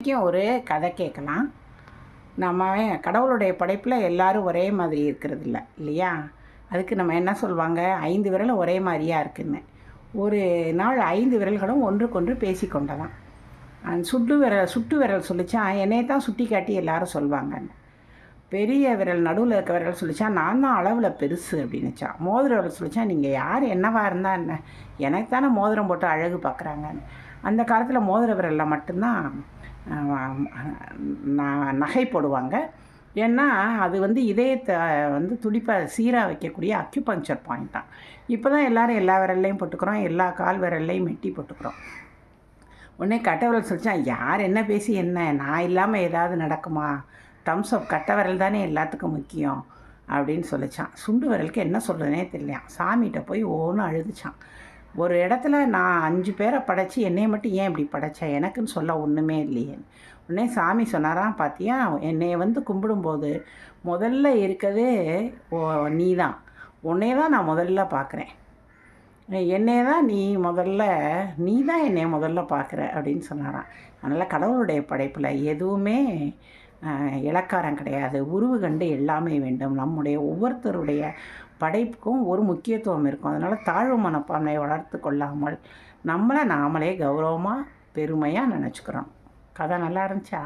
இன்றைக்கும் ஒரு கதை கேட்கலாம். நம்ம கடவுளுடைய படைப்பில் எல்லோரும் ஒரே மாதிரி இருக்கிறது இல்லை இல்லையா? அதுக்கு நம்ம என்ன சொல்லுவாங்க, 5 விரலும் ஒரே மாதிரியாக இருக்குன்னு. ஒரு நாள் 5 விரல்களும் ஒன்றுக்கொன்று பேசி கொண்டதான். சுட்டு விரல் சொல்லிச்சா, என்னையை தான் சுட்டி காட்டி எல்லாரும் சொல்லுவாங்கன்னு. பெரிய விரல் நடுவில் இருக்க விரல் சொல்லிச்சா, நான் தான் அளவில் பெருசு அப்படின்னுச்சா. மோதிர விரல் சொல்லிச்சா, நீங்கள் யார் என்னவா இருந்தால் என்ன, எனக்கு தானே மோதிரம் போட்டு அழகு பார்க்குறாங்கன்னு. அந்த காலத்தில் மோதிர விரலில் மட்டும்தான் நகை போடுவாங்க. ஏன்னா அது இதயத்தை துடிப்பாக சீராக வைக்கக்கூடிய அக்யூபங்க்சர் பாயிண்ட் தான். இப்போ தான் எல்லோரும் எல்லா விரல்லையும் போட்டுக்கிறோம், எல்லா கால் விரல்லையும் மெட்டி போட்டுக்கிறோம். உடனே கட்டை விரல் சொல்லிச்சான், யார் என்ன பேசி என்ன, நான் இல்லாமல் ஏதாவது நடக்குமா, தம்ஸ் அப், கட்டை விரல் தானே எல்லாத்துக்கும் முக்கியம் அப்படின்னு சொல்லிச்சான். சுண்டு விரலுக்கு என்ன சொல்கிறதுனே தெரியலையாம். சாமிகிட்ட போய் ஒவ்வொன்றும் அழுதுச்சான். ஒரு இடத்துல நான் 5 பேரை படைச்சி என்னை மட்டும் ஏன் இப்படி படைச்சேன், எனக்குன்னு சொல்ல ஒன்றுமே இல்லையேன்னு. உடனே சாமி சொன்னாராம், பார்த்தியா, என்னை கும்பிடும்போது முதல்ல இருக்கிறதே நீ தான், உன்னை தான் நான் முதல்ல பார்க்குறேன், என்னை தான் நீ தான் என்னை முதல்ல பார்க்குற அப்படின்னு சொன்னாராம். அதனால் கடவுளுடைய படைப்பில் எதுவுமே இலக்காரம் கிடையாது, உருவு கண்டு எல்லாமே வேண்டும். நம்முடைய ஒவ்வொருத்தருடைய படைப்புக்கும் ஒரு முக்கியத்துவம் இருக்கும். அதனால் தாழ்வு மனப்பான்மையை வளர்த்து கொள்ளாமல் நம்மளை நாமளே கௌரவமாக பெருமையாக நினச்சிக்கிறோம். கதை நல்லா இருந்துச்சா?